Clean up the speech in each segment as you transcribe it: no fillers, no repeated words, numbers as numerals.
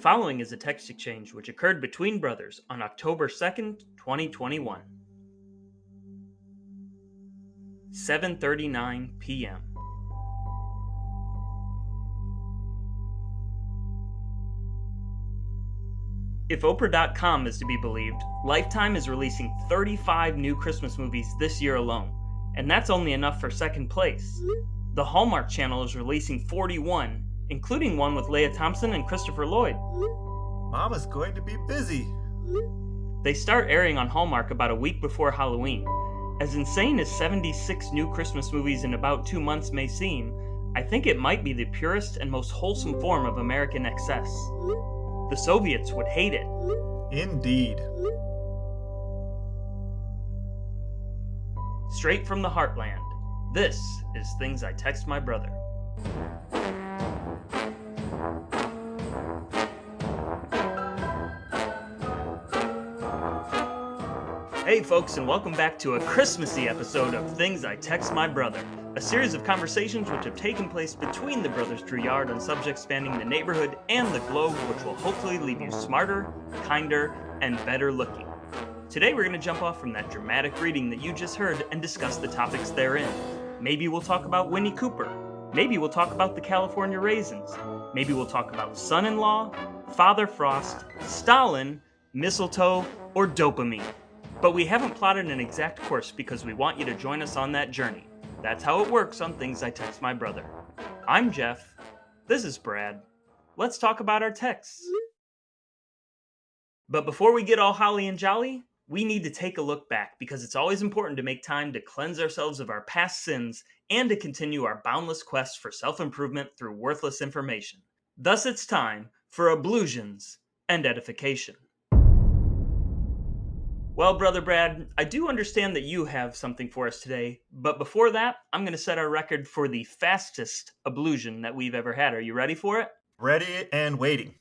following is a text exchange which occurred between brothers on October 2nd, 2021. 7:39 p.m. If Oprah.com is to be believed, Lifetime is releasing 35 new Christmas movies this year alone, and that's only enough for second place. The Hallmark Channel is releasing 41, including one with Leah Thompson and Christopher Lloyd. Mama's going to be busy. They start airing on Hallmark about a week before Halloween. As insane as 76 new Christmas movies in about 2 months may seem, I think it might be the purest and most wholesome form of American excess. The Soviets would hate it. Indeed. Straight from the heartland, this is Things I Text My Brother. Hey folks, and welcome back to a Christmassy episode of Things I Text My Brother, a series of conversations which have taken place between the brothers Drouillard on subjects spanning the neighborhood and the globe, which will hopefully leave you smarter, kinder, and better looking. Today we're going to jump off from that dramatic reading that you just heard and discuss the topics therein. Maybe we'll talk about Winnie Cooper. Maybe we'll talk about the California Raisins. Maybe we'll talk about son-in-law, Father Frost, Stalin, mistletoe, or dopamine. But we haven't plotted an exact course because we want you to join us on that journey. That's how it works on Things I Text My Brother. I'm Geoff. This is Brad. Let's talk about our texts. But before we get all holly and jolly, we need to take a look back because it's always important to make time to cleanse ourselves of our past sins and to continue our boundless quest for self-improvement through worthless information. Thus it's time for ablutions and edification. Well, Brother Brad, I do understand that you have something for us today, but before that, I'm going to set our record for the fastest ablution that we've ever had. Are you ready for it? Ready and waiting.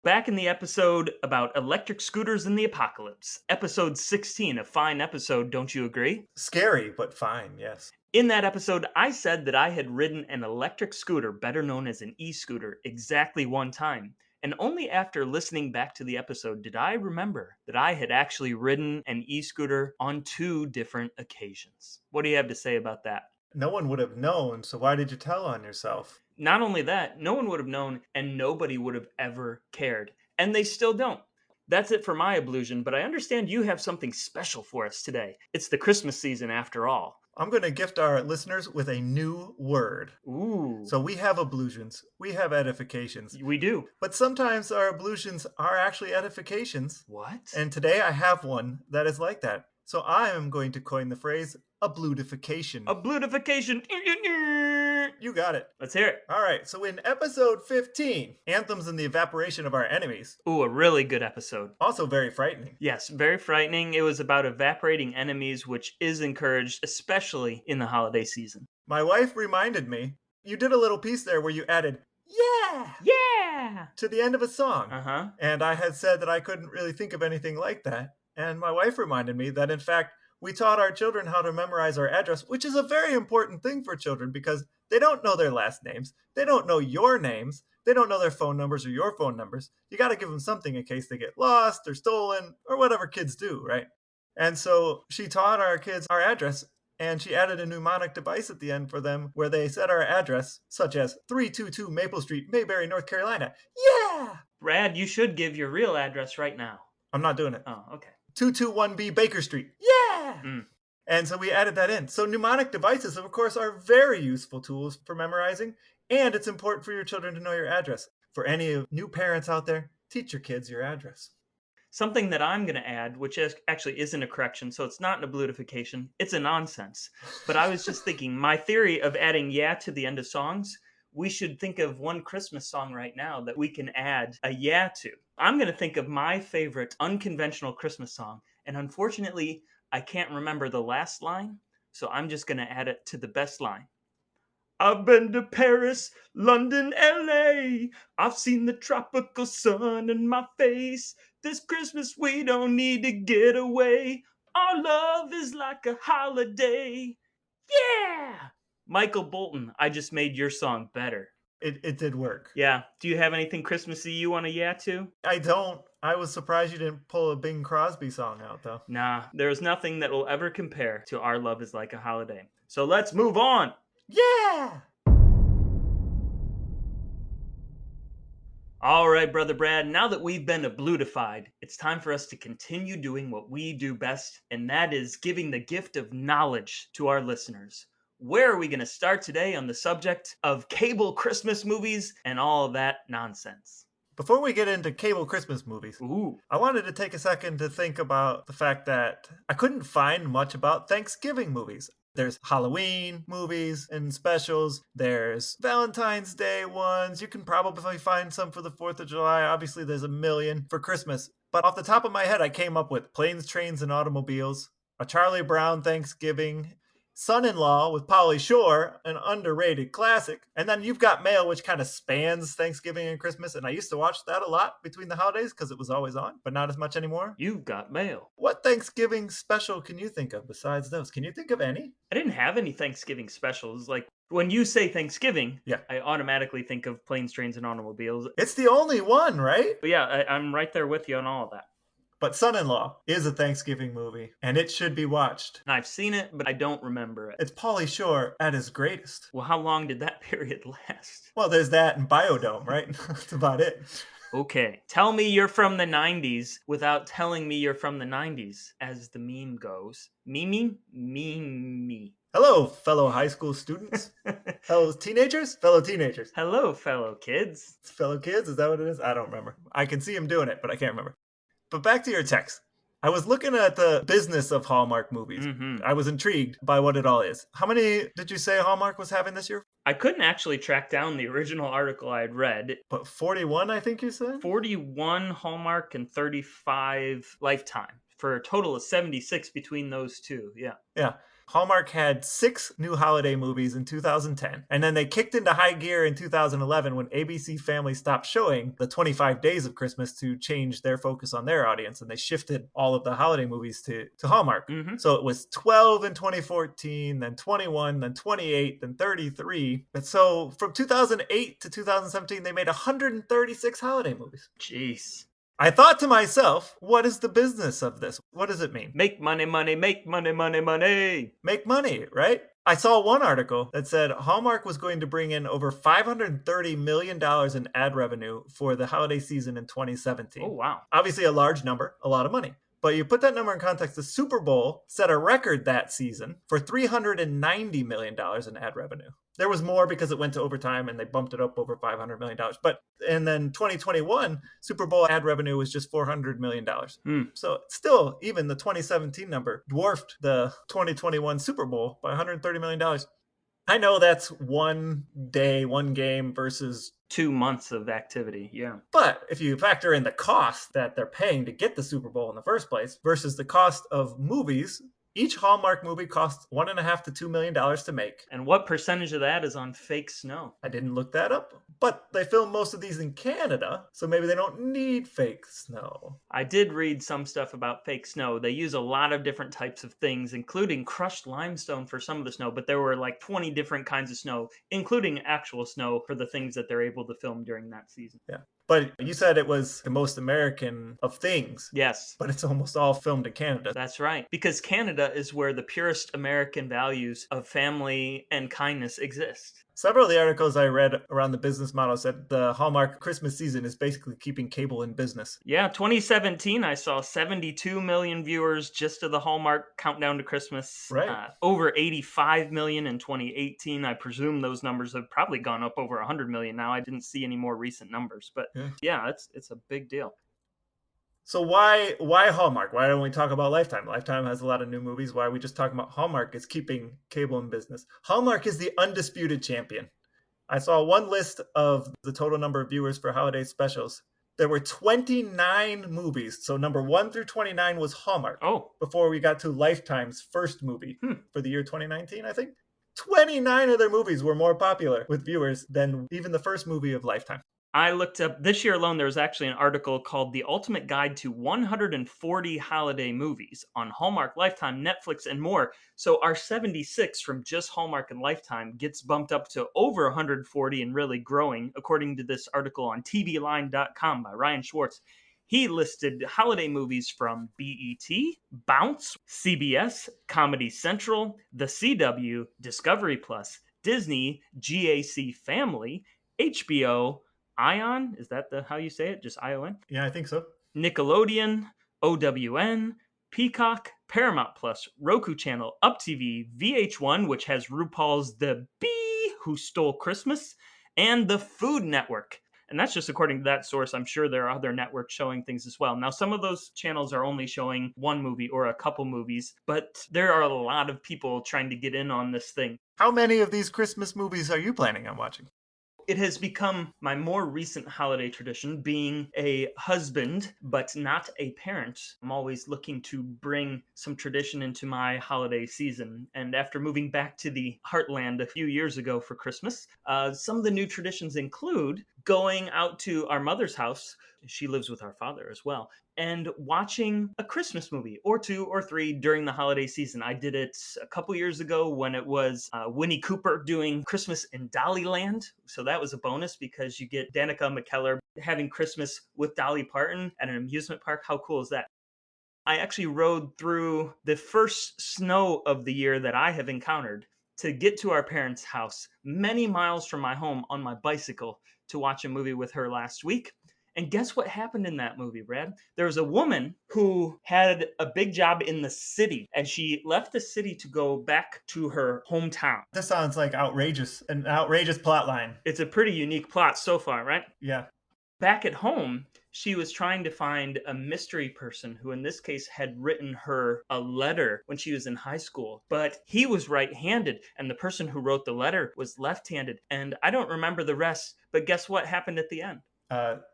Back in the episode about electric scooters in the apocalypse, episode 16, a fine episode, don't you agree? Scary, but fine, yes. In that episode, I said that I had ridden an electric scooter, better known as an e-scooter, exactly one time. And only after listening back to the episode did I remember that I had actually ridden an e-scooter on 2 different occasions. What do you have to say about that? No one would have known, so why did you tell on yourself? Not only that, no one would have known and nobody would have ever cared. And they still don't. That's it for my ablution, but I understand you have something special for us today. It's the Christmas season after all. I'm going to gift our listeners with a new word. Ooh. So we have ablutions, we have edifications. We do. But sometimes our ablutions are actually edifications. What? And today I have one that is like that. So I am going to coin the phrase abludification. Abludification. You got it. Let's hear it. All right, so in episode 15, Anthems in the Evaporation of Our Enemies. Ooh, a really good episode. Also very frightening. Yes, very frightening. It was about evaporating enemies, which is encouraged, especially in the holiday season. My wife reminded me, you did a little piece there where you added, yeah, to the end of a song. Uh-huh. And I had said that I couldn't really think of anything like that. And my wife reminded me that, in fact, we taught our children how to memorize our address, which is a very important thing for children because they don't know their last names. They don't know your names. They don't know their phone numbers or your phone numbers. You got to give them something in case they get lost or stolen or whatever kids do, right? And so she taught our kids our address, and she added a mnemonic device at the end for them where they said our address, such as 322 Maple Street, Mayberry, North Carolina. Yeah! Brad, you should give your real address right now. I'm not doing it. Oh, okay. 221B Baker Street. Yeah! And so we added that in. So mnemonic devices, of course, are very useful tools for memorizing, and it's important for your children to know your address. For any new parents out there, teach your kids your address. Something that I'm going to add, which actually isn't a correction, so it's not an abludification, it's a nonsense. But I was just thinking, my theory of adding yeah to the end of songs, we should think of one Christmas song right now that we can add a yeah to. I'm going to think of my favorite unconventional Christmas song, and unfortunately, I can't remember the last line, so I'm just going to add it to the best line. I've been to Paris, London, LA. I've seen the tropical sun in my face. This Christmas we don't need to get away. Our love is like a holiday. Yeah! Michael Bolton, I just made your song better. It did work. Yeah. Do you have anything Christmassy you want to to? I don't. I was surprised you didn't pull a Bing Crosby song out, though. Nah, there's nothing that will ever compare to Our Love is Like a Holiday. So let's move on. Yeah! All right, Brother Brad, now that we've been oblutified, it's time for us to continue doing what we do best, and that is giving the gift of knowledge to our listeners. Where are we going to start today on the subject of cable Christmas movies and all of that nonsense? Before we get into cable Christmas movies, Ooh. I wanted to take a second to think about the fact that I couldn't find much about Thanksgiving movies. There's Halloween movies and specials. There's Valentine's Day ones. You can probably find some for the 4th of July. Obviously, there's a million for Christmas. But off the top of my head, I came up with Planes, Trains, and Automobiles, A Charlie Brown Thanksgiving, Son-in-Law with Pauly Shore, an underrated classic. And then You've Got Mail, which kind of spans Thanksgiving and Christmas. And I used to watch that a lot between the holidays because it was always on, but not as much anymore. You've Got Mail. What Thanksgiving special can you think of besides those? Can you think of any? I didn't have any Thanksgiving specials. Like, when you say Thanksgiving, Yeah. I automatically think of Planes, Trains, and Automobiles. It's the only one, right? But yeah, I'm right there with you on all of that. But Son-in-Law is a Thanksgiving movie, and it should be watched. And I've seen it, but I don't remember it. It's Pauly Shore at his greatest. Well, how long did that period last? Well, there's that and Biodome, right? That's about it. Okay, tell me you're from the 90s without telling me you're from the 90s, as the meme goes. Meme? Me. Hello, fellow high school students. Hello, teenagers? Fellow teenagers. Hello, fellow kids. Fellow kids? Is that what it is? I don't remember. I can see him doing it, but I can't remember. But back to your text. I was looking at the business of Hallmark movies. Mm-hmm. I was intrigued by what it all is. How many did you say Hallmark was having this year? I couldn't actually track down the original article I had read. But 41, I think you said? 41 Hallmark and 35 Lifetime, for a total of 76 between those two. Yeah. Yeah. Hallmark had 6 new holiday movies in 2010, and then they kicked into high gear in 2011 when ABC Family stopped showing the 25 Days of Christmas to change their focus on their audience, and they shifted all of the holiday movies to Hallmark. Mm-hmm. So it was 12 in 2014, then 21, then 28, then 33. And so from 2008 to 2017, they made 136 holiday movies. Jeez. I thought to myself, what is the business of this? What does it mean? Make money, money, make money, money, money. Make money, right? I saw one article that said Hallmark was going to bring in over $530 million in ad revenue for the holiday season in 2017. Oh, wow. Obviously a large number, a lot of money. But you put that number in context, the Super Bowl set a record that season for $390 million in ad revenue. There was more because it went to overtime and they bumped it up over $500 million. And then 2021, Super Bowl ad revenue was just $400 million. So still, even the 2017 number dwarfed the 2021 Super Bowl by $130 million. I know that's one day, one game versus 2 months of activity, yeah. But if you factor in the cost that they're paying to get the Super Bowl in the first place versus the cost of movies, each Hallmark movie costs $1.5 to $2 million to make. And what percentage of that is on fake snow? I didn't look that up, but they film most of these in Canada, so maybe they don't need fake snow. I did read some stuff about fake snow. They use a lot of different types of things, including crushed limestone for some of the snow, but there were like 20 different kinds of snow, including actual snow for the things that they're able to film during that season. Yeah. But you said it was the most American of things. Yes. But it's almost all filmed in Canada. That's right. Because Canada is where the purest American values of family and kindness exist. Several of the articles I read around the business model said the Hallmark Christmas season is basically keeping cable in business. Yeah, 2017, I saw 72 million viewers just of the Hallmark Countdown to Christmas. Right. Over 85 million in 2018. I presume those numbers have probably gone up over 100 million now. I didn't see any more recent numbers, but yeah it's a big deal. So why Hallmark? Why don't we talk about Lifetime? Lifetime has a lot of new movies. Why are we just talking about Hallmark is keeping cable in business? Hallmark is the undisputed champion. I saw one list of the total number of viewers for holiday specials. There were 29 movies. So number 1 through 29 was Hallmark. Oh. Before we got to Lifetime's first movie for the year 2019, I think. 29 of their movies were more popular with viewers than even the first movie of Lifetime. I looked up this year alone, there was actually an article called The Ultimate Guide to 140 Holiday Movies on Hallmark, Lifetime, Netflix, and more. So our 76 from just Hallmark and Lifetime gets bumped up to over 140 and really growing, according to this article on tvline.com by Ryan Schwartz. He listed holiday movies from BET, Bounce, CBS, Comedy Central, The CW, Discovery Plus, Disney, GAC Family, HBO, Ion, is that how you say it? Just ION? Yeah, I think so. Nickelodeon, OWN, Peacock, Paramount Plus, Roku Channel, Up TV, VH1, which has RuPaul's The Bee Who Stole Christmas, and the Food Network. And that's just according to that source. I'm sure there are other networks showing things as well. Now, some of those channels are only showing one movie or a couple movies, but there are a lot of people trying to get in on this thing. How many of these Christmas movies are you planning on watching? It has become my more recent holiday tradition, being a husband, but not a parent. I'm always looking to bring some tradition into my holiday season. And after moving back to the heartland a few years ago for Christmas, some of the new traditions include going out to our mother's house. She lives with our father as well, and watching a Christmas movie or two or three during the holiday season. I did it a couple years ago when it was Winnie Cooper doing Christmas in Dollyland. So that was a bonus because you get Danica McKellar having Christmas with Dolly Parton at an amusement park. How cool is that? I actually rode through the first snow of the year that I have encountered to get to our parents' house, many miles from my home, on my bicycle to watch a movie with her last week. And guess what happened in that movie, Brad? There was a woman who had a big job in the city, and she left the city to go back to her hometown. This sounds like an outrageous plot line. It's a pretty unique plot so far, right? Yeah. Back at home, she was trying to find a mystery person who, in this case, had written her a letter when she was in high school. But he was right-handed, and the person who wrote the letter was left-handed. And I don't remember the rest, but guess what happened at the end?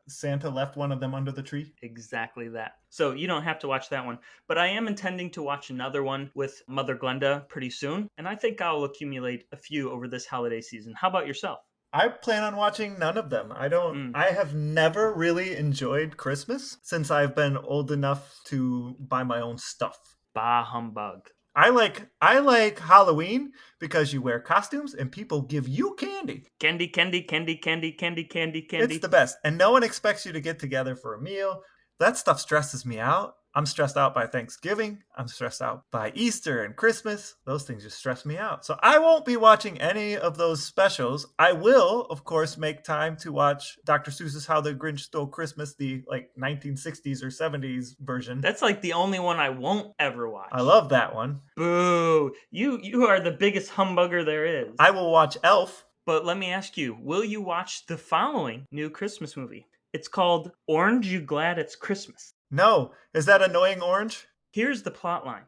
Santa left one of them under the tree. Exactly that. So you don't have to watch that one. But I am intending to watch another one with Mother Glenda pretty soon. And I think I'll accumulate a few over this holiday season. How about yourself? I plan on watching none of them. I have never really enjoyed Christmas since I've been old enough to buy my own stuff. Bah humbug. I like Halloween because you wear costumes and people give you candy. Candy. It's the best. And no one expects you to get together for a meal. That stuff stresses me out. I'm stressed out by Thanksgiving. I'm stressed out by Easter and Christmas. Those things just stress me out. So I won't be watching any of those specials. I will, of course, make time to watch Dr. Seuss's How the Grinch Stole Christmas, the 1960s or 70s version. That's like the only one I won't ever watch. I love that one. Boo! You are the biggest humbugger there is. I will watch Elf. But let me ask you, will you watch the following new Christmas movie? It's called Orange You Glad It's Christmas. No. Is that Annoying Orange? Here's the plotline.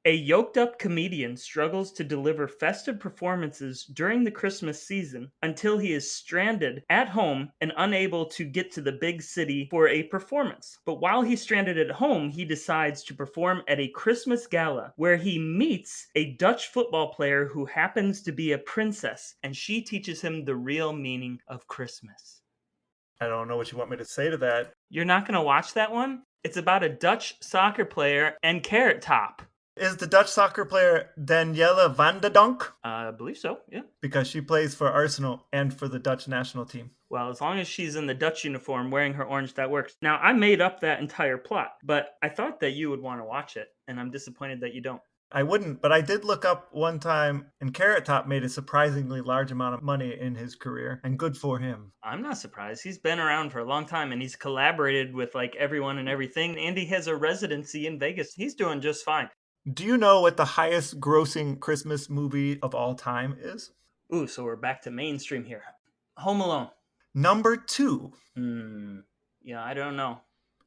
A yoked-up comedian struggles to deliver festive performances during the Christmas season until he is stranded at home and unable to get to the big city for a performance. But while he's stranded at home, he decides to perform at a Christmas gala where he meets a Dutch football player who happens to be a princess, and she teaches him the real meaning of Christmas. I don't know what you want me to say to that. You're not going to watch that one? It's about a Dutch soccer player and Carrot Top. Is the Dutch soccer player Danielle van de Donk? I believe so, yeah. Because she plays for Arsenal and for the Dutch national team. Well, as long as she's in the Dutch uniform wearing her orange, that works. Now, I made up that entire plot, but I thought that you would want to watch it, and I'm disappointed that you don't. I wouldn't, but I did look up one time, and Carrot Top made a surprisingly large amount of money in his career, and good for him. I'm not surprised. He's been around for a long time, and he's collaborated with everyone and everything. Andy has a residency in Vegas. He's doing just fine. Do you know what the highest grossing Christmas movie of all time is? Ooh, so we're back to mainstream here. Home Alone. Number 2. Yeah, I don't know.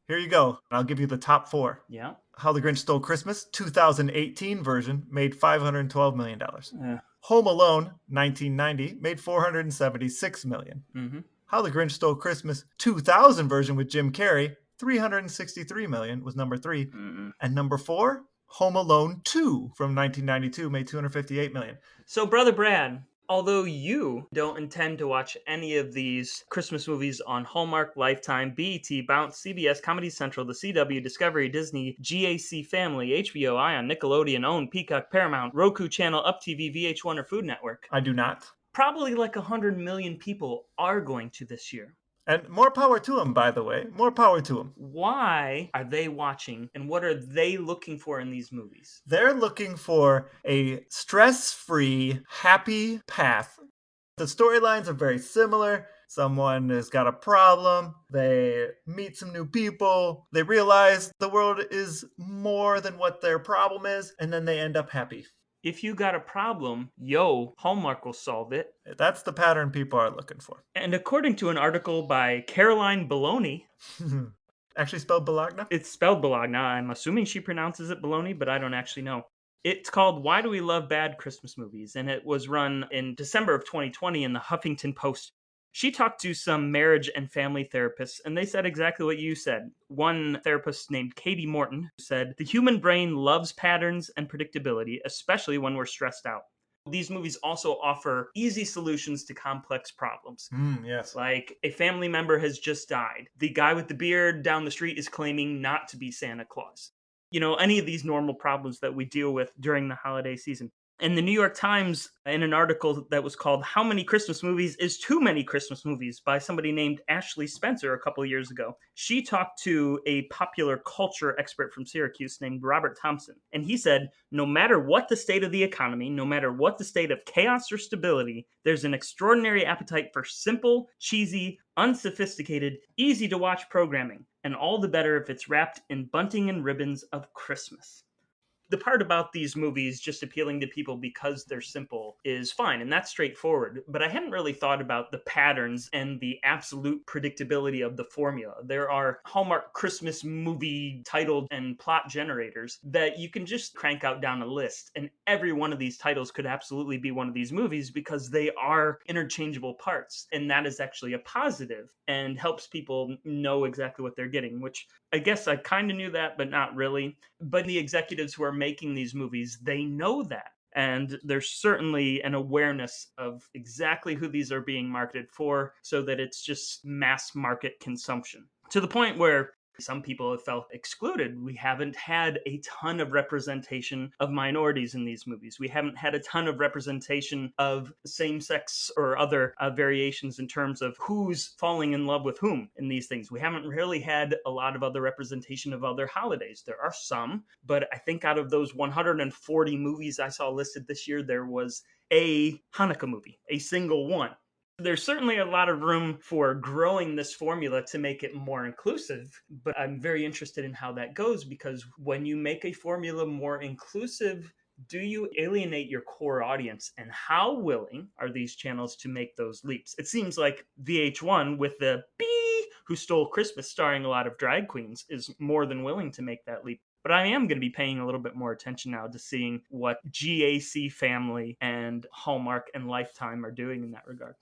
Here you go. I'll give you the top 4. Yeah. How the Grinch Stole Christmas, 2018 version, made $512 million. Yeah. Home Alone, 1990, made $476 million. Mm-hmm. How the Grinch Stole Christmas, 2000 version with Jim Carrey, $363 million was number 3. Mm-mm. And number 4, Home Alone 2 from 1992 made $258 million. So, Brother Brad, Although you don't intend to watch any of these Christmas movies on Hallmark, Lifetime, BET, Bounce, CBS, Comedy Central, The CW, Discovery, Disney, GAC Family, HBO, Ion, Nickelodeon, OWN, Peacock, Paramount, Roku Channel, UpTV, VH1, or Food Network, I do not. probably like 100 million people are going to this year. And more power to them, by the way. More power to them. Why are they watching, and what are they looking for in these movies? They're looking for a stress-free, happy path. The storylines are very similar. Someone has got a problem. They meet some new people. They realize the world is more than what their problem is, and then they end up happy. If you got a problem, Hallmark will solve it. That's the pattern people are looking for. And according to an article by Caroline Bologna, Actually spelled Bologna? it's spelled Bologna. I'm assuming she pronounces it Bologna, but I don't actually know. It's called Why Do We Love Bad Christmas Movies? And it was run in December of 2020 in the Huffington Post. She talked to some marriage and family therapists, and they said exactly what you said. One therapist named Katie Morton said, "The human brain loves patterns and predictability, especially when we're stressed out. These movies also offer easy solutions to complex problems. Yes. Like, a family member has just died. The guy with the beard down the street is claiming not to be Santa Claus. You know, any of these normal problems that we deal with during the holiday season." And the New York Times, in an article that was called "How Many Christmas Movies is Too Many Christmas Movies?" by somebody named Ashley Spencer a couple of years ago, she talked to a popular culture expert from Syracuse named Robert Thompson. And he said, no matter what the state of the economy, no matter what the state of chaos or stability, there's an extraordinary appetite for simple, cheesy, unsophisticated, easy to watch programming. And all the better if it's wrapped in bunting and ribbons of Christmas. The part about these movies just appealing to people because they're simple is fine, and that's straightforward. But I hadn't really thought about the patterns and the absolute predictability of the formula. There are Hallmark Christmas movie title and plot generators that you can just crank out down a list, and every one of these titles could absolutely be one of these movies because they are interchangeable parts, and that is actually a positive and helps people know exactly what they're getting, which I guess I kind of knew that, but not really. But the executives who are making these movies, they know that. And there's certainly an awareness of exactly who these are being marketed for so that it's just mass market consumption. To the point where some people have felt excluded. We haven't had a ton of representation of minorities in these movies. We haven't had a ton of representation of same-sex or other variations in terms of who's falling in love with whom in these things. We haven't really had a lot of other representation of other holidays. There are some, but I think out of those 140 movies I saw listed this year, there was a Hanukkah movie, a single one. There's certainly a lot of room for growing this formula to make it more inclusive, but I'm very interested in how that goes because when you make a formula more inclusive, do you alienate your core audience? And how willing are these channels to make those leaps? It seems like VH1 with the Bee Who Stole Christmas starring a lot of drag queens is more than willing to make that leap. But I am going to be paying a little bit more attention now to seeing what GAC Family and Hallmark and Lifetime are doing in that regard.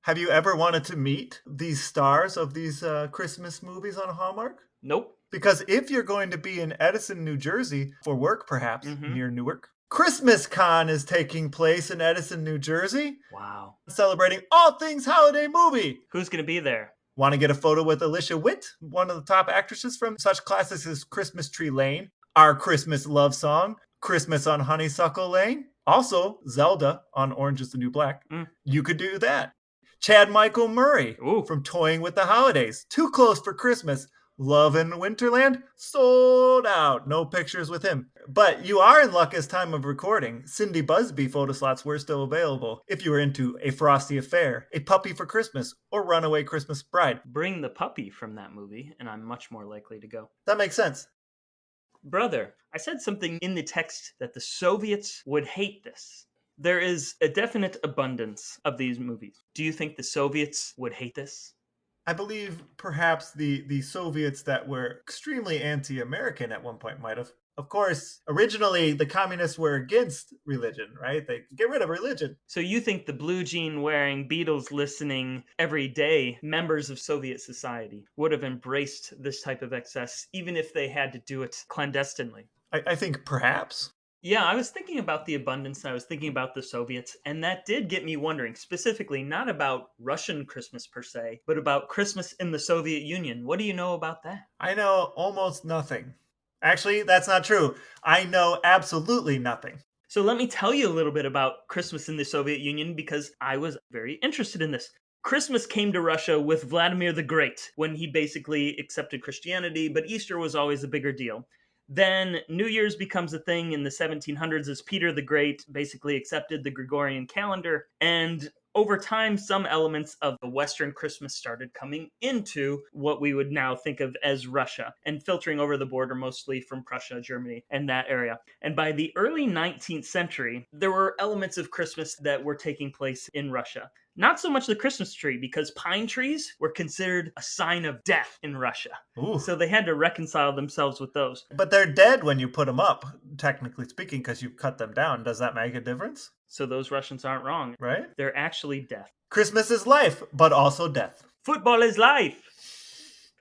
Have you ever wanted to meet these stars of these Christmas movies on Hallmark? Nope. Because if you're going to be in Edison, New Jersey, for work perhaps, near Newark, Christmas Con is taking place in Edison, New Jersey. Wow. Celebrating all things holiday movie. Who's going to be there? Want to get a photo with Alicia Witt, one of the top actresses from such classics as Christmas Tree Lane, Our Christmas Love Song, Christmas on Honeysuckle Lane, also Zelda on Orange is the New Black. You could do that. Chad Michael Murray from Toying with the Holidays. Too Close for Christmas. Love in Winterland. Sold out. No pictures with him. But you are in luck as time of recording. Cindy Busby photo slots were still available if you were into A Frosty Affair, A Puppy for Christmas, or Runaway Christmas Bride. Bring the puppy from that movie, and I'm much more likely to go. That makes sense. Brother, I said something in the text that the Soviets would hate this. There is a definite abundance of these movies. Do you think the Soviets would hate this? I believe perhaps the Soviets that were extremely anti-American at one point might have. Of course, originally the communists were against religion, right? They get rid of religion. So you think the blue jean wearing, Beatles listening, everyday members of Soviet society would have embraced this type of excess, even if they had to do it clandestinely? I think perhaps. Yeah, I was thinking about the abundance and I was thinking about the Soviets, and that did get me wondering specifically not about Russian Christmas per se, but about Christmas in the Soviet Union. What do you know about that? I know almost nothing. Actually, that's not true. I know absolutely nothing. So let me tell you a little bit about Christmas in the Soviet Union because I was very interested in this. Christmas came to Russia with Vladimir the Great when he basically accepted Christianity, but Easter was always a bigger deal. Then New Year's becomes a thing in the 1700s as Peter the Great basically accepted the Gregorian calendar. And over time, some elements of the Western Christmas started coming into what we would now think of as Russia and filtering over the border mostly from Prussia, Germany, and that area. And by the early 19th century, there were elements of Christmas that were taking place in Russia. Not so much the Christmas tree, because pine trees were considered a sign of death in Russia. Ooh. So they had to reconcile themselves with those. But they're dead when you put them up, technically speaking, because you cut them down. Does that make a difference? So those Russians aren't wrong. Right? They're actually death. Christmas is life, but also death. Football is life.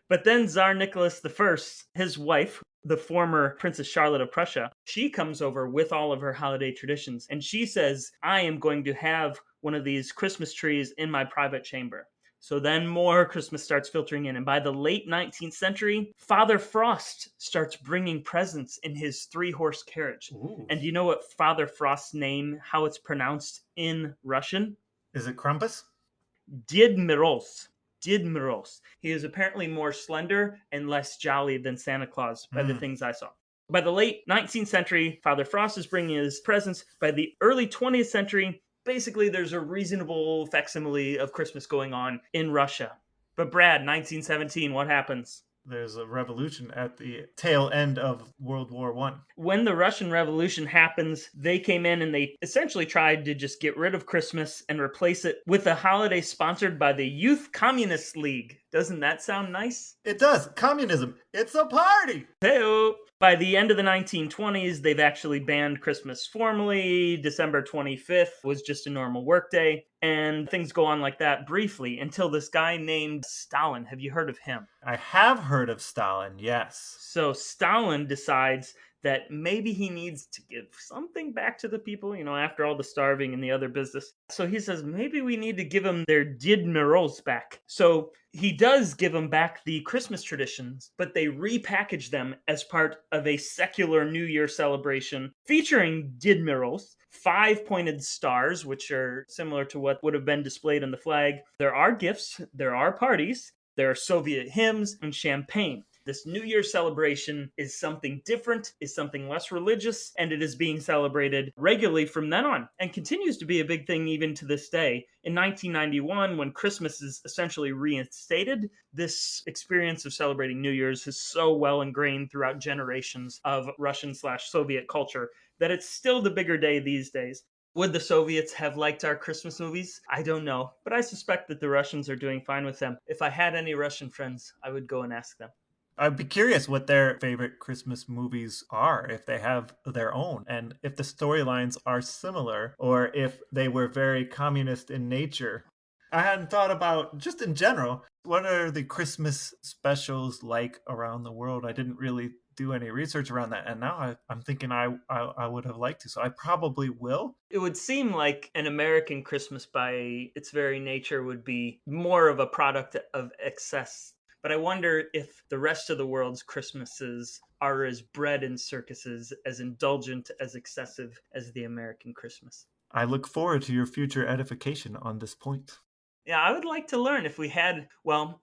But then Tsar Nicholas I, his wife, the former Princess Charlotte of Prussia, she comes over with all of her holiday traditions. And she says, I am going to have one of these Christmas trees in my private chamber. So then more Christmas starts filtering in. And by the late 19th century, Father Frost starts bringing presents in his 3-horse carriage. Ooh. And do you know what Father Frost's name, how it's pronounced in Russian? Is it Krampus? Did Moroz. Did Moroz. He is apparently more slender and less jolly than Santa Claus by the things I saw. By the late 19th century, Father Frost is bringing his presents. By the early 20th century, basically there's a reasonable facsimile of Christmas going on in Russia. But Brad, 1917, what happens? There's a revolution at the tail end of World War I. When the Russian Revolution happens, they came in and they essentially tried to just get rid of Christmas and replace it with a holiday sponsored by the Youth Communist League. Doesn't that sound nice? It does. Communism. It's a party. Hey-o. By the end of the 1920s, they've actually banned Christmas formally. December 25th was just a normal workday. And things go on like that briefly until this guy named Stalin. Have you heard of him? I have heard of Stalin, yes. So Stalin decides that maybe he needs to give something back to the people, after all the starving and the other business. So he says, maybe we need to give them their Did Moroz back. So he does give them back the Christmas traditions, but they repackage them as part of a secular New Year celebration featuring Did Moroz, 5-pointed stars, which are similar to what would have been displayed on the flag. There are gifts, there are parties, there are Soviet hymns and champagne. This New Year celebration is something different, is something less religious, and it is being celebrated regularly from then on, and continues to be a big thing even to this day. In 1991, when Christmas is essentially reinstated, this experience of celebrating New Year's is so well ingrained throughout generations of Russian/Soviet culture that it's still the bigger day these days. Would the Soviets have liked our Christmas movies? I don't know, but I suspect that the Russians are doing fine with them. If I had any Russian friends, I would go and ask them. I'd be curious what their favorite Christmas movies are, if they have their own, and if the storylines are similar, or if they were very communist in nature. I hadn't thought about, just in general, what are the Christmas specials like around the world? I didn't really do any research around that, and now I'm thinking I would have liked to, so I probably will. It would seem like an American Christmas by its very nature would be more of a product of excess. But I wonder if the rest of the world's Christmases are as bred in circuses, as indulgent, as excessive as the American Christmas. I look forward to your future edification on this point. Yeah, I would like to learn if we had,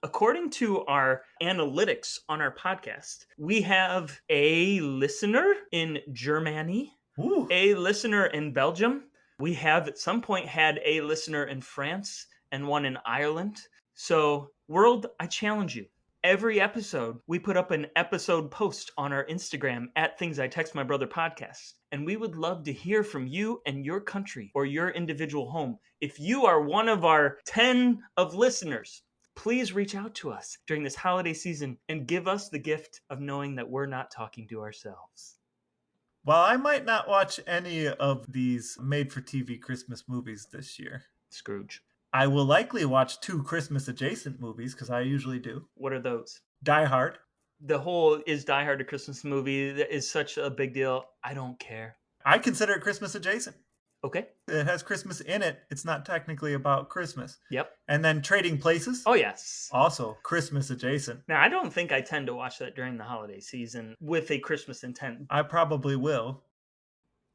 according to our analytics on our podcast, we have a listener in Germany, Ooh. a listener in Belgium. We have at some point had a listener in France and one in Ireland. So, world, I challenge you. Every episode, we put up an episode post on our Instagram at Things I Text My Brother podcast. And we would love to hear from you and your country or your individual home. If you are one of our 10 of listeners, please reach out to us during this holiday season and give us the gift of knowing that we're not talking to ourselves. Well, I might not watch any of these made-for-TV Christmas movies this year. Scrooge. I will likely watch 2 Christmas-adjacent movies, because I usually do. What are those? Die Hard. The whole is Die Hard a Christmas movie that is such a big deal. I don't care. I consider it Christmas adjacent. Okay. It has Christmas in it. It's not technically about Christmas. Yep. And then Trading Places. Oh, yes. Also Christmas adjacent. Now, I don't think I tend to watch that during the holiday season with a Christmas intent. I probably will.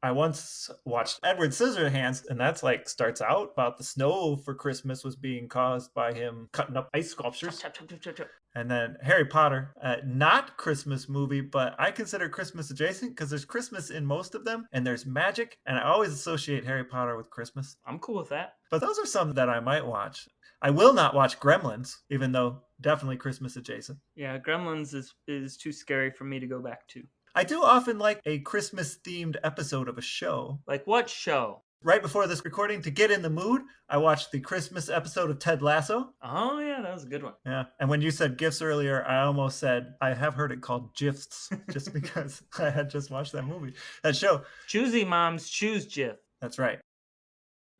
I once watched Edward Scissorhands, and that's like starts out about the snow for Christmas was being caused by him cutting up ice sculptures. Chop, chop, chop, chop, chop. And then Harry Potter, not Christmas movie, but I consider Christmas adjacent because there's Christmas in most of them, and there's magic, and I always associate Harry Potter with Christmas. I'm cool with that. But those are some that I might watch. I will not watch Gremlins, even though definitely Christmas adjacent. Yeah, Gremlins is too scary for me to go back to. I do often like a Christmas-themed episode of a show. Like what show? Right before this recording, to get in the mood, I watched the Christmas episode of Ted Lasso. Oh, yeah, that was a good one. Yeah, and when you said GIFs earlier, I almost said, I have heard it called GIFs, just because I had just watched that movie, that show. Choosy moms choose Geoff. That's right.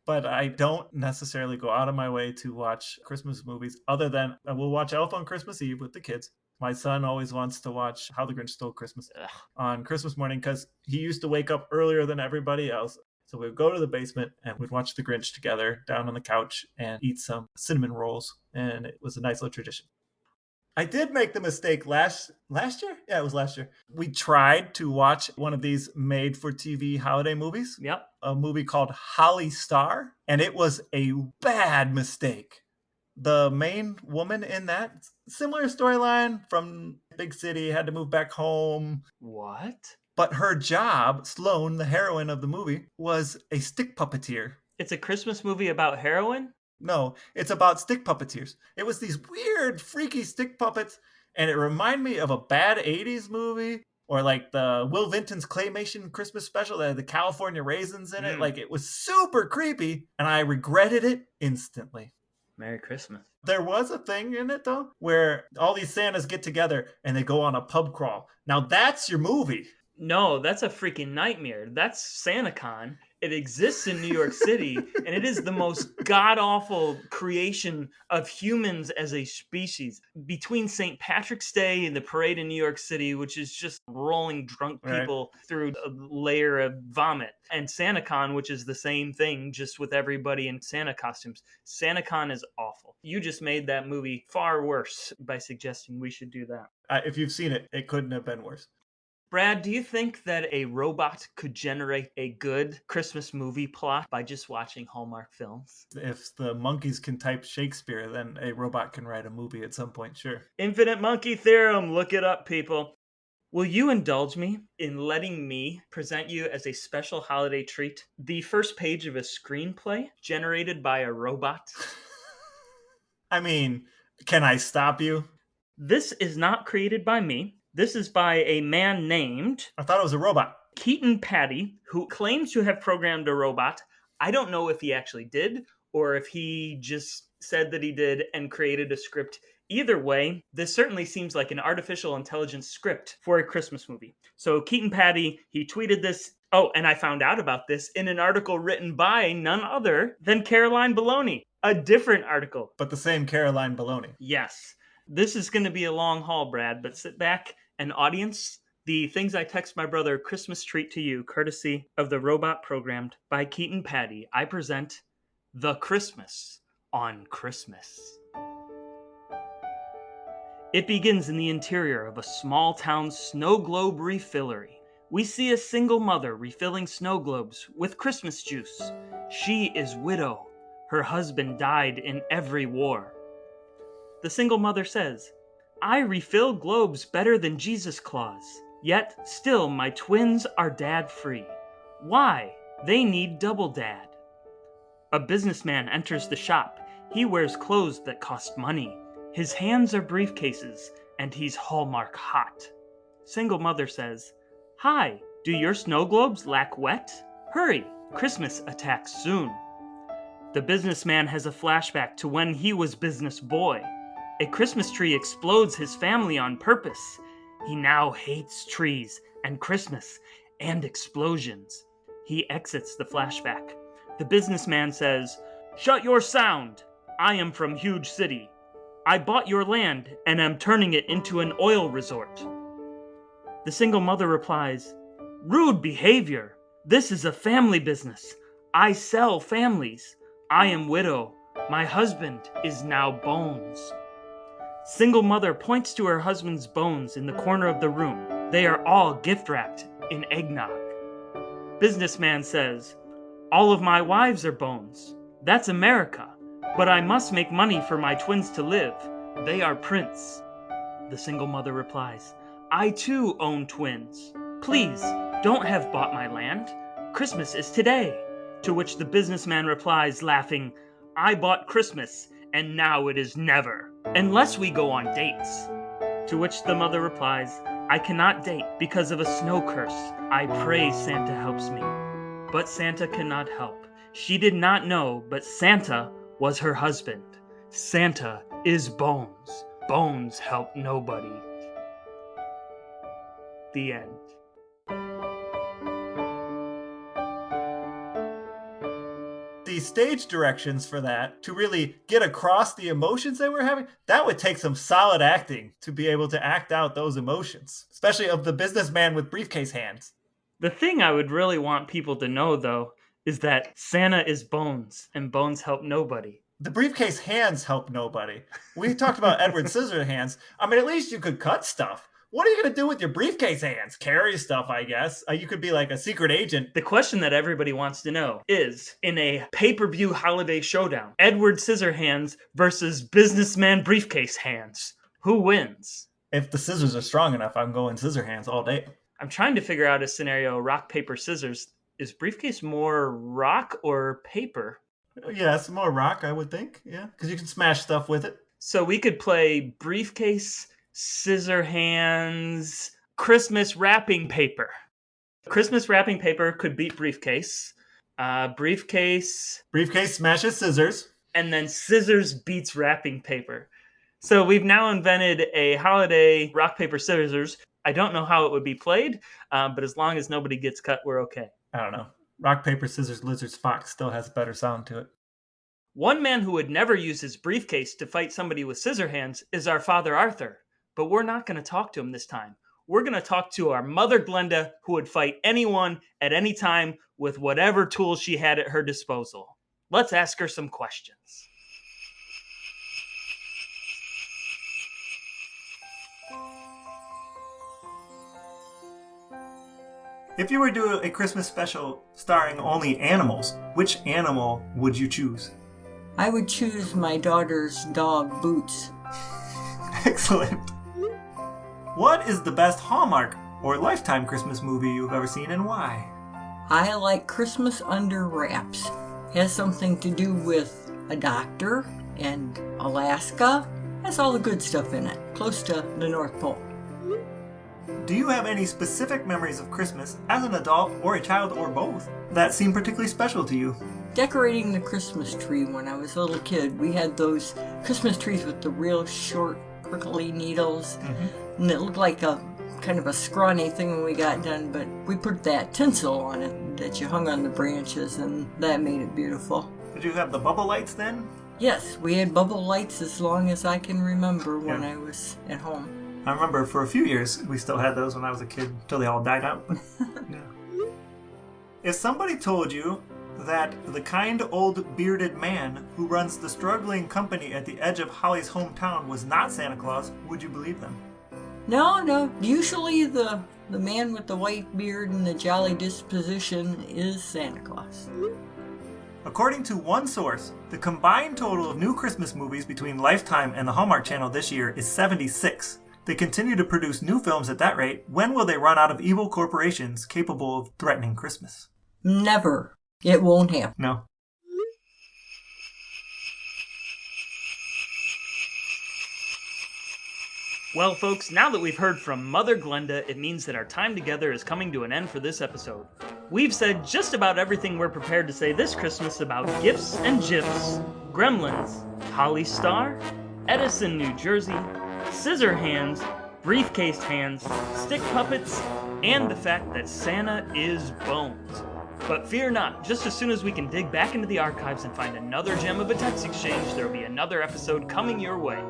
But I don't necessarily go out of my way to watch Christmas movies, other than I will watch Elf on Christmas Eve with the kids. My son always wants to watch How the Grinch Stole Christmas on Christmas morning because he used to wake up earlier than everybody else. So we would go to the basement and we'd watch The Grinch together down on the couch and eat some cinnamon rolls. And it was a nice little tradition. I did make the mistake last year? Yeah, it was last year. We tried to watch one of these made-for-TV holiday movies. Yep. A movie called Holly Star. And it was a bad mistake. The main woman in that, similar storyline from big city, had to move back home. What? But her job, Sloane, the heroine of the movie, was a stick puppeteer. It's a Christmas movie about heroin? No, it's about stick puppeteers. It was these weird, freaky stick puppets, and it reminded me of a bad 80s movie, or like the Will Vinton's claymation Christmas special that had the California raisins in it. Like, it was super creepy, and I regretted it instantly. Merry Christmas. There was a thing in it, though, where all these Santas get together and they go on a pub crawl. Now, that's your movie. No, that's a freaking nightmare. That's SantaCon. It exists in New York City, and it is the most god-awful creation of humans as a species. Between St. Patrick's Day and the parade in New York City, which is just rolling drunk people through a layer of vomit, and SantaCon, which is the same thing, just with everybody in Santa costumes. SantaCon is awful. You just made that movie far worse by suggesting we should do that. If you've seen it, it couldn't have been worse. Brad, do you think that a robot could generate a good Christmas movie plot by just watching Hallmark films? If the monkeys can type Shakespeare, then a robot can write a movie at some point, sure. Infinite monkey theorem, look it up, people. Will you indulge me in letting me present you as a special holiday treat the first page of a screenplay generated by a robot? I mean, can I stop you? This is not created by me. This is by a man named... I thought it was a robot. Keaton Patty, who claims to have programmed a robot. I don't know if he actually did, or if he just said that he did and created a script. Either way, this certainly seems like an artificial intelligence script for a Christmas movie. So Keaton Patty, he tweeted this. Oh, and I found out about this in an article written by none other than Caroline Baloney. A different article. But the same Caroline Baloney. Yes. This is going to be a long haul, Brad, but sit back and audience the Things I Text My Brother Christmas treat to you, courtesy of the robot programmed by Keaton Patty. I present The Christmas on Christmas. It begins in the interior of a small town snow globe refillery. We see a single mother refilling snow globes with Christmas juice. She is widow. Her husband died in every war. The single mother says, I refill globes better than Jesus Claus, yet still my twins are dad-free. Why? They need double dad. A businessman enters the shop. He wears clothes that cost money. His hands are briefcases, and he's Hallmark hot. Single mother says, Hi, do your snow globes lack wet? Hurry, Christmas attacks soon. The businessman has a flashback to when he was business boy. A Christmas tree explodes his family on purpose. He now hates trees and Christmas and explosions. He exits the flashback. The businessman says, Shut your sound! I am from huge city. I bought your land and am turning it into an oil resort. The single mother replies, Rude behavior! This is a family business. I sell families. I am widow. My husband is now bones. Single mother points to her husband's bones in the corner of the room. They are all gift wrapped in eggnog. Businessman says, all of my wives are bones. That's America. But I must make money for my twins to live. They are prints. The single mother replies, I too own twins. Please, don't have bought my land. Christmas is today. To which the businessman replies, laughing, I bought Christmas, and now it is never, unless we go on dates. To which the mother replies, I cannot date because of a snow curse. I pray Santa helps me. But Santa cannot help. She did not know, but Santa was her husband. Santa is Bones. Bones help nobody. The end. The stage directions for that, to really get across the emotions they were having, that would take some solid acting to be able to act out those emotions, especially of the businessman with briefcase hands. The thing I would really want people to know, though, is that Santa is Bones, and Bones help nobody. The briefcase hands help nobody. We talked about Edward Scissorhands. I mean, at least you could cut stuff. What are you going to do with your briefcase hands? Carry stuff, I guess. You could be like a secret agent. The question that everybody wants to know is, in a pay-per-view holiday showdown, Edward Scissorhands versus Businessman Briefcase Hands, who wins? If the scissors are strong enough, I'm going Scissorhands all day. I'm trying to figure out a scenario, rock, paper, scissors. Is briefcase more rock or paper? Yeah, it's more rock, I would think. Yeah, because you can smash stuff with it. So we could play briefcase, scissor hands, Christmas wrapping paper. Christmas wrapping paper could beat briefcase. Briefcase smashes scissors. And then scissors beats wrapping paper. So we've now invented a holiday rock, paper, scissors. I don't know how it would be played, but as long as nobody gets cut, we're okay. I don't know. Rock, paper, scissors, lizards, fox still has a better sound to it. One man who would never use his briefcase to fight somebody with scissor hands is our father Arthur. But we're not going to talk to him this time. We're going to talk to our mother Glenda, who would fight anyone at any time with whatever tools she had at her disposal. Let's ask her some questions. If you were to do a Christmas special starring only animals, which animal would you choose? I would choose my daughter's dog, Boots. Excellent. What is the best Hallmark or Lifetime Christmas movie you've ever seen, and why? I like Christmas Under Wraps. It has something to do with a doctor and Alaska. It has all the good stuff in it, close to the North Pole. Do you have any specific memories of Christmas as an adult or a child or both that seem particularly special to you? Decorating the Christmas tree when I was a little kid. We had those Christmas trees with the real short, prickly needles. Mm-hmm. And it looked like a kind of a scrawny thing when we got done, but we put that tinsel on it that you hung on the branches, and that made it beautiful. Did you have the bubble lights then? Yes, we had bubble lights as long as I can remember when I was at home. I remember for a few years we still had those when I was a kid until they all died out. Yeah. If somebody told you that the kind old bearded man who runs the struggling company at the edge of Holly's hometown was not Santa Claus, would you believe them? No. Usually the man with the white beard and the jolly disposition is Santa Claus. According to one source, the combined total of new Christmas movies between Lifetime and the Hallmark Channel this year is 76. They continue to produce new films at that rate. When will they run out of evil corporations capable of threatening Christmas? Never. It won't happen. No. Well, folks, now that we've heard from Mother Glenda, it means that our time together is coming to an end for this episode. We've said just about everything we're prepared to say this Christmas about gifts and gifs, gremlins, Holly Star, Edison, New Jersey, scissor hands, briefcase hands, stick puppets, and the fact that Santa is Bones. But fear not, just as soon as we can dig back into the archives and find another gem of a text exchange, there will be another episode coming your way.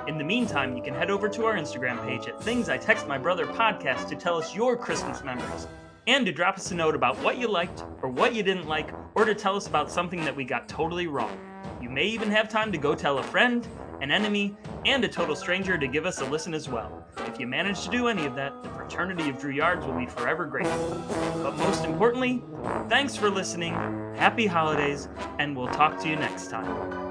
In the meantime, you can head over to our Instagram page at Things I Text My Brother Podcast to tell us your Christmas memories. and to drop us a note about what you liked or what you didn't like, or to tell us about something that we got totally wrong. You may even have time to go tell a friend, an enemy, and a total stranger to give us a listen as well. If you manage to do any of that, the fraternity of Drouillards will be forever grateful. But most importantly, thanks for listening, happy holidays, and we'll talk to you next time.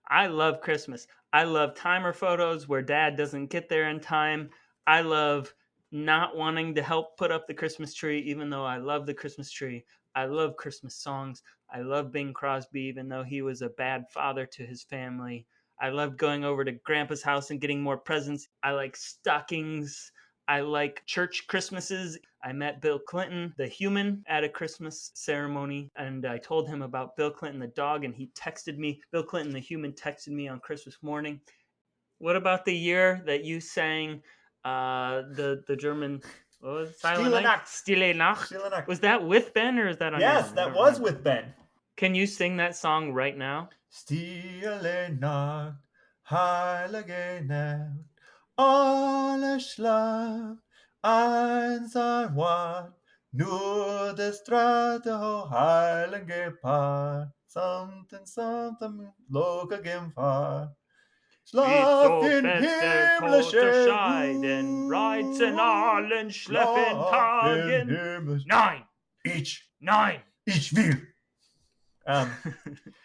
I love Christmas. I love timer photos where dad doesn't get there in time. I love not wanting to help put up the Christmas tree, even though I love the Christmas tree. I love Christmas songs. I love Bing Crosby, even though he was a bad father to his family. I love going over to Grandpa's house and getting more presents. I like stockings. I like church Christmases. I met Bill Clinton, the human, at a Christmas ceremony, and I told him about Bill Clinton, the dog, and he texted me. Bill Clinton, the human, texted me on Christmas morning. What about the year that you sang the German, what was it? Silent Stille Night? Nacht. Stille Nacht. Stille Nacht. Was that with Ben or is that on your Yes, own? that was with Ben. Can you sing that song right now? Stille Nacht, heilige Nacht, alles schlaft, einsam ward, nur der Straße hoch heilige Paar, something, loka Gefahr. Schlaf in himmlische Scheiden, reizen allen schleffen Tagen. Nein! Ich will.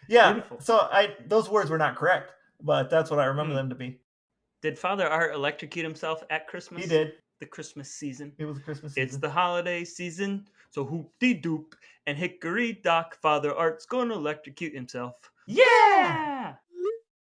Yeah, Beautiful. so those words were not correct, but that's what I remember them to be. Did Father Art electrocute himself at Christmas? He did. The Christmas season. It was Christmas season. It's the holiday season, so hoop-de-doop and hickory-dock, Father Art's gonna electrocute himself. Yeah!